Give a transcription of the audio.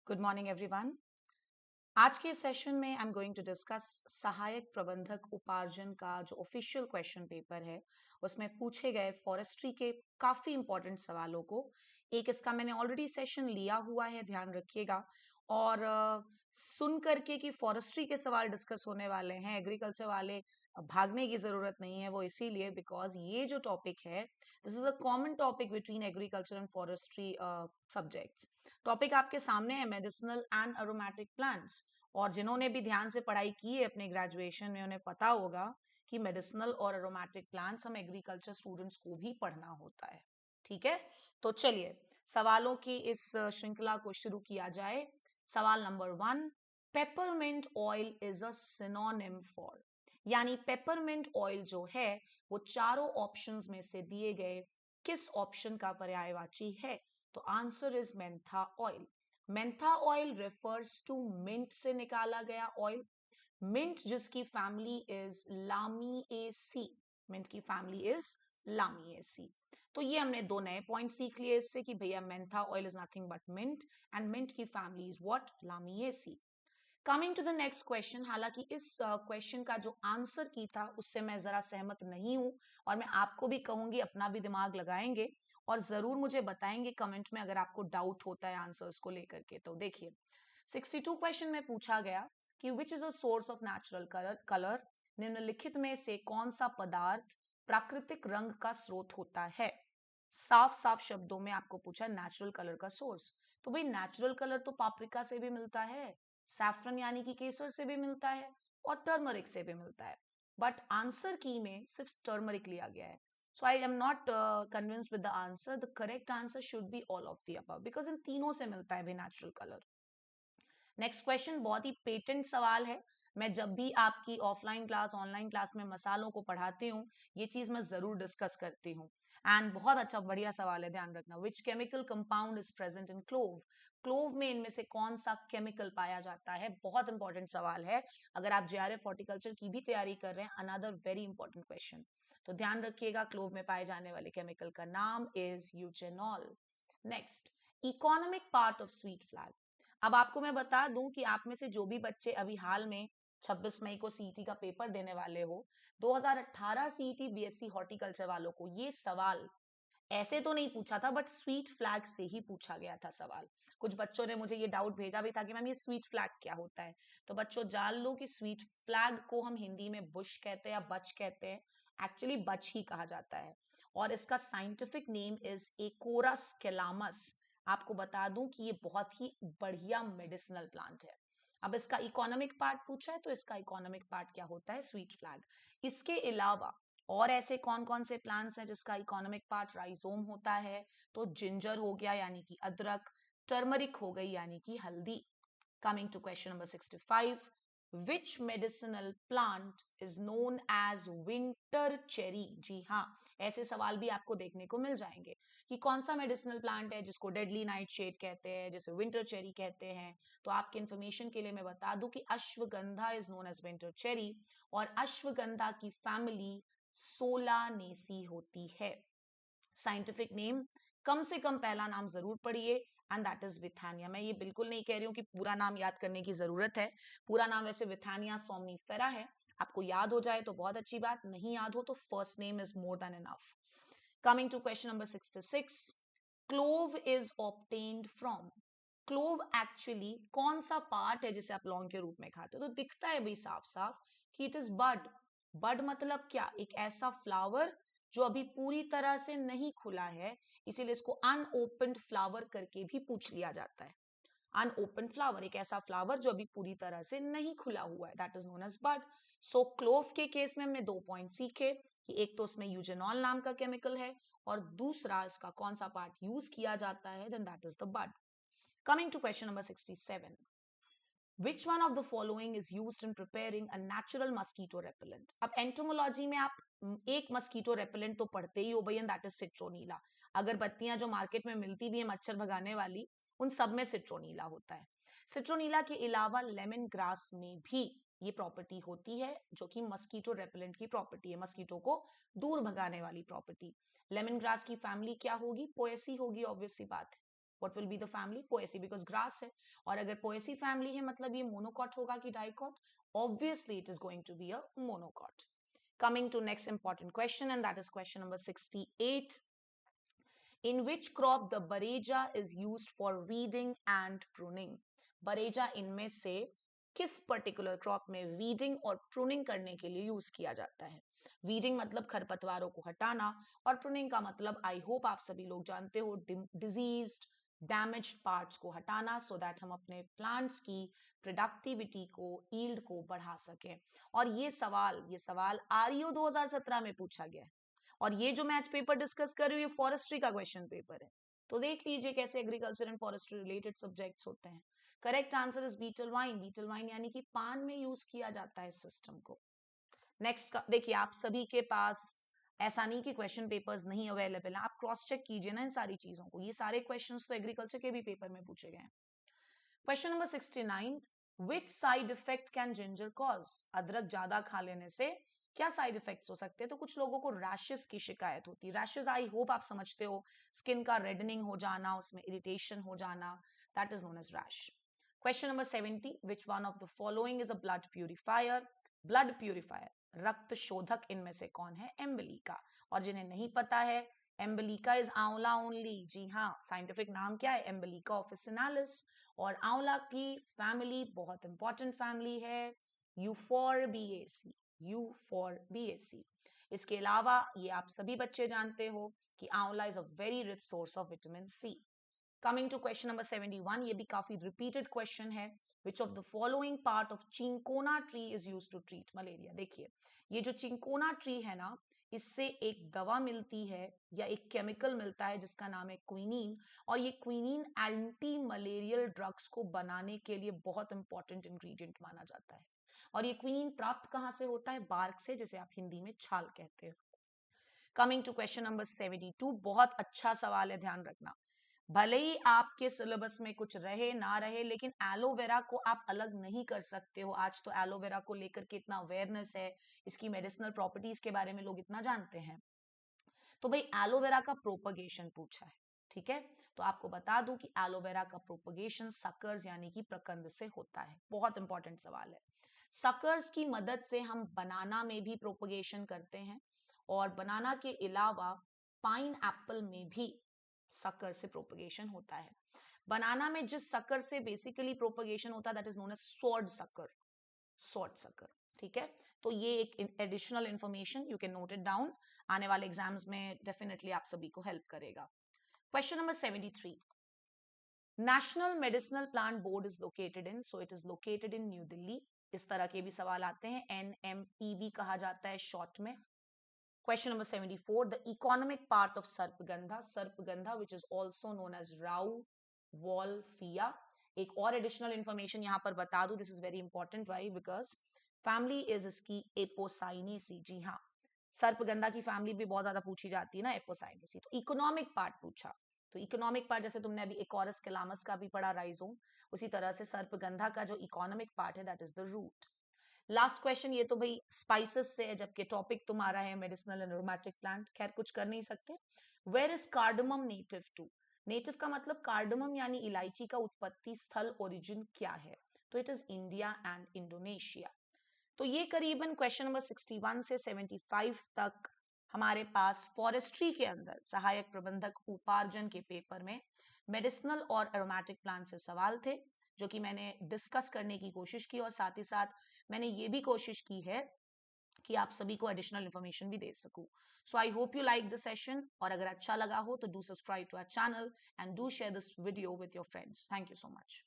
Good morning everyone. आज के session में I am going to discuss सहायक प्रबंधक उपार्जन का जो ऑफिशियल क्वेश्चन पेपर है उसमें पूछे गए फॉरेस्ट्री के काफी इंपॉर्टेंट सवालों को। एक इसका मैंने ऑलरेडी सेशन लिया हुआ है, ध्यान रखिएगा। और सुन करके कि फॉरेस्ट्री के सवाल डिस्कस होने वाले हैं, एग्रीकल्चर वाले भागने की जरूरत नहीं है। वो इसीलिए बिकॉज ये जो टॉपिक है this is a common topic between agriculture and forestry subjects. Topic आपके सामने है मेडिसिनल एंड एरोमेटिक प्लांट्स। और जिन्होंने भी ध्यान से पढ़ाई की है अपने ग्रेजुएशन में उन्हें पता होगा कि मेडिसिनल और एरोमेटिक प्लांट्स हम एग्रीकल्चर स्टूडेंट्स को भी पढ़ना होता है। ठीक है, तो चलिए सवालों की इस श्रृंखला को शुरू किया जाए। सवाल number 1, peppermint oil is a synonym for, यानी पेपरमिंट ऑयल जो है वो चारों ऑप्शंस में से दिए गए किस ऑप्शन का पर्यायवाची है? तो answer is mentha oil. Mentha oil refers to mint से निकाला गया ऑयल। मिंट जिसकी फैमिली इज लामिएसी, मिंट की फैमिली इज लामिएसी। तो ये हमने दो नए पॉइंट सीख लिए इससे कि भैया mentha oil is nothing but mint and mint की family is what? Lamiaceae. Coming to the next question, हालांकि इस क्वेश्चन का जो आंसर की था उससे मैं जरा सहमत नहीं हूं और मैं आपको भी कहूंगी अपना भी दिमाग लगाएंगे और जरूर मुझे बताएंगे कमेंट में अगर आपको डाउट होता है आंसर्स को लेकर के। तो देखिए 62 क्वेश्चन में पूछा गया कि which is a source of natural colour, निम्नलिखित में से कौन सा पदार्थ प्राकृतिक रंग का स्रोत होता है? साफ साफ शब्दों में आपको पूछा नेचुरल कलर का सोर्स। तो भाई नेचुरल कलर तो पाप्रिका से भी मिलता है, सैफरन यानी कि केसर से भी मिलता है और टर्मरिक से भी मिलता है, बट आंसर की में सिर्फ टर्मरिक लिया गया है। So I am not convinced with the answer. The correct answer should be all of the above because इन तीनों से मिलता है भी नेचुरल कलर। नेक्स्ट क्वेश्चन बहुत ही पेटेंट सवाल है। मैं जब भी आपकी ऑफलाइन क्लास ऑनलाइन क्लास में मसालों को पढ़ाती हूँ ये चीज मैं जरूर डिस्कस करती हूँ। एंड बहुत अच्छा बढ़िया सवाल है, ध्यान रखना। Which chemical compound is present in clove? Clove में इनमें से कौन सा केमिकल पाया जाता है? बहुत इंपॉर्टेंट सवाल है। अगर आप जेआरएफ हॉर्टिकल्चर की भी तैयारी कर रहे हैं, अनदर वेरी इंपॉर्टेंट क्वेश्चन। तो ध्यान रखिएगा, क्लोव में पाए जाने वाले केमिकल का नाम is eugenol. Next, economic part of sweet flag. अब आपको मैं बता दूं कि आप में से जो भी बच्चे अभी हाल में 26 मई को सीईटी का पेपर देने वाले हो, 2018 सीईटी बीएससी हॉर्टिकल्चर वालों को ये सवाल ऐसे तो नहीं पूछा था बट स्वीट फ्लैग से ही पूछा गया था सवाल। कुछ बच्चों ने मुझे ये डाउट भेजा भी था कि मैम ये स्वीट फ्लैग क्या होता है। तो बच्चों जान लो कि स्वीट फ्लैग को हम हिंदी में बुश कहते हैं या बच कहते हैं। एक्चुअली बच ही कहा जाता है और इसका साइंटिफिक नेम इज एकोरस कैलामस। आपको बता दूं कि ये बहुत ही बढ़िया मेडिसिनल प्लांट है। अब इसका इकोनॉमिक पार्ट पूछा है तो इसका इकोनॉमिक पार्ट क्या होता है? Sweet flag. इसके अलावा और ऐसे कौन कौन से प्लांट्स हैं जिसका इकोनॉमिक पार्ट राइजोम होता है? तो जिंजर हो गया यानी कि अदरक, टर्मरिक हो गई यानी कि हल्दी। Coming to question number 65, which medicinal plant is known as winter cherry? जी हाँ, ऐसे सवाल भी आपको देखने को मिल जाएंगे कि कौन सा मेडिसिनल प्लांट है जिसको डेडली नाइट शेड कहते हैं, जिसे विंटर चेरी कहते हैं। तो आपके इन्फॉर्मेशन के लिए मैं बता दूं कि ashwagandha is known as winter cherry और अश्वगंधा की फैमिली सोलानेसी होती है। साइंटिफिक नेम कम से कम पहला नाम जरूर पढ़िए एंड दैट इज विथानिया। मैं ये बिल्कुल नहीं कह रही हूँ कि पूरा नाम याद करने की जरूरत है। पूरा नाम वैसे विथानिया सोमनीफेरा है। आपको याद हो जाए तो बहुत अच्छी बात, नहीं याद हो तो first name is more than enough. Coming to question number 66, clove is obtained from. Clove actually कौन सा पार्ट है जिसे आप लौंग के रूप में खाते हो? तो दिखता है भाई साफ साफ कि इट इज बड। बड मतलब क्या? एक ऐसा फ्लावर जो अभी पूरी तरह से नहीं खुला है, इसीलिए इसको अनओपन्ड फ्लावर करके भी पूछ लिया जाता है। अनओपन फ्लावर, एक ऐसा फ्लावर जो अभी पूरी तरह से नहीं खुला हुआ है, that is known as bud. So clove के केस में हमने दो पॉइंट सीखे कि एक तो उसमें यूजेनॉल नाम का केमिकल है और दूसरा इसका कौन सा पार्ट यूज किया जाता है, then that is the bud. Coming to question number 67, Which one of the following is used in preparing a natural mosquito repellent? अब एंटोमोलॉजी में आप एक मस्कीटो रेपेलेंट तो पढ़ते ही हो भैया, दैट इज सिट्रोनीला। अगरबत्तियां जो मार्केट में मिलती भी है मच्छर भगाने वाली, उन सब में सिट्रोनीला होता है। सिट्रोनीला के अलावा लेमन ग्रास में भी ये प्रॉपर्टी होती है जो कि मस्कीटो रेपेलेंट की प्रॉपर्टी है, मस्कीटो को दूर भगाने वाली प्रॉपर्टी। लेमन ग्रास की फैमिली क्या होगी? पोएसी होगी, ऑब्वियस सी बात है। What will be the family? Poaceae, because grass है. और अगर Poaceae family है मतलब ये monocot होगा कि dicot? Obviously it is going to be a monocot. Coming to next important question, and that is question number 68. In which crop the bareja is used for weeding and pruning? bareja इनमें से किस particular crop में weeding और pruning करने के लिए use किया जाता है? वीडिंग मतलब खरपतवारों को हटाना, और प्रूनिंग का मतलब आई होप आप सभी लोग जानते हो डिजीज्ड डैमेज्ड पार्ट्स को हटाना, सो दैट हम अपने प्लांट्स की प्रोडक्टिविटी को, ईल्ड को बढ़ा सकें. और ये सवाल आरईओ 2017 में पूछा गया है. और ये जो मैं आज पेपर डिस्कस कर रही हूँ ये फॉरेस्ट्री का क्वेश्चन पेपर है. तो देख लीजिए कैसे agriculture and forestry related subjects होते हैं. Correct answer is betel vine. Betel vine यानी कि पान में यूज किया जाता है इस सिस्टम को. नेक्स्ट देखिए, आप सभी के पास ऐसा नहीं कि क्वेश्चन पेपर्स नहीं अवेलेबल है, आप क्रॉस चेक कीजिए ना इन सारी चीजों को. ये सारे क्वेश्चंस तो एग्रीकल्चर के भी पेपर में पूछे गए हैं. Question number 69. Which side effect can ginger cause? अदरक ज्यादा खा लेने से क्या साइड इफेक्ट्स हो सकते हैं? तो कुछ लोगों को रैशेस की शिकायत होती है. रैशेस आई होप आप समझते हो, स्किन का रेडनिंग हो जाना, उसमें इरिटेशन हो जाना, that is known as rash. Question number 70. Which one of the following is a blood purifier? Blood purifier, रक्त शोधक इनमें से कौन है? एम्बलिका. और जिन्हें नहीं पता है, एम्बलिका इज आंवला ओनली. जी हाँ, साइंटिफिक नाम क्या है? एम्बलिका ऑफिसिनालिस. और आंवला की फैमिली बहुत इंपॉर्टेंट फैमिली है, यूफोरबिएसी. यूफोरबिएसी. इसके अलावा ये आप सभी बच्चे जानते हो कि amla is a very rich source of vitamin C. Coming to question number 71. ये भी काफी रिपीटेड क्वेश्चन है. Which of the following part of cinchona tree is use to treat malaria? देखिए, ये जो चिंकोना ट्री है ना, इससे एक दवा मिलती है या एक केमिकल मिलता है जिसका नाम है क्विनीन. और ये क्विनीन एंटी मलेरियल ड्रग्स को बनाने के लिए बहुत इंपॉर्टेंट इंग्रेडिएंट माना जाता है. और ये क्विनीन प्राप्त कहां से होता है? बार्क से, जिसे आप हिंदी में छाल कहते हैं. Coming to question number 72. बहुत अच्छा सवाल है, ध्यान रखना. भले ही आपके सिलेबस में कुछ रहे ना रहे, लेकिन एलोवेरा को आप अलग नहीं कर सकते हो. आज तो एलोवेरा को लेकर के इतना अवेयरनेस है, इसकी मेडिसिनल प्रॉपर्टीज के बारे में लोग इतना जानते हैं. तो भाई एलोवेरा का प्रोपगेशन पूछा है, ठीक है? तो आपको बता दूं कि एलोवेरा का प्रोपगेशन सकर्स यानी कि प्रकंद से होता है. बहुत इंपॉर्टेंट सवाल है. सकर्स की मदद से हम बनाना में भी प्रोपगेशन करते हैं, और बनाना के अलावा पाइन एप्पल में भी सकर से प्रोपगेशन होता है. बनाना में जिस सकर से बेसिकली प्रोपगेशन होता है that is known edge sword sucker. Sword sucker, ठीक है? तो ये एक additional information, you can note it down. आने वाले एग्जाम्स में डेफिनेटली आप सभी को हेल्प करेगा. Question number 73. National medicinal plant board is located in, so it is located in new Delhi. इस तरह के भी सवाल आते हैं. NMPB कहा जाता है शॉर्ट में. Question number 74. The economic part of Sarpagandha, which is also known as Rauwolfia. एक और एडिशनल इंफॉर्मेशन यहाँ पर बता दूं. This is very important. Why? Because family is इसकी एपोसाइनेसी. जी हाँ, सर्पगंधा की फैमिली भी बहुत ज्यादा पूछी जाती है ना, एपोसाइनेसी. तो इकोनॉमिक पार्ट पूछा. तो इकोनॉमिक पार्ट जैसे तुमने अभी एकोरस कैलामस का भी पढ़ा, राइजोम, उसी तरह से सर्पगंधा का जो इकोनॉमिक पार्ट है that is the root. Last question, ये तो भाई स्पाइसेस से है, जबकि टॉपिक तुम्हारा है मेडिसिनल एंड एरोमेटिक प्लांट. खैर कुछ कर नहीं सकते. Where is cardamom native to? Native का मतलब कार्डमम यानी इलायची का उत्पत्ति स्थल, ओरिजिन क्या है? तो it is India and Indonesia. तो ये करीबन क्वेश्चन नंबर 61 से 75 तक हमारे पास फॉरेस्ट्री के अंदर सहायक प्रबंधक उपार्जन के पेपर में मेडिसिनल और एरोमेटिक प्लांट से सवाल थे, जो कि मैंने डिस्कस करने की कोशिश की. और साथ ही साथ मैंने ये भी कोशिश की है कि आप सभी को एडिशनल इन्फॉर्मेशन भी दे सकूं. So I hope you like the session, और अगर अच्छा लगा हो तो do subscribe to our channel and do share this video with your friends. Thank you so much.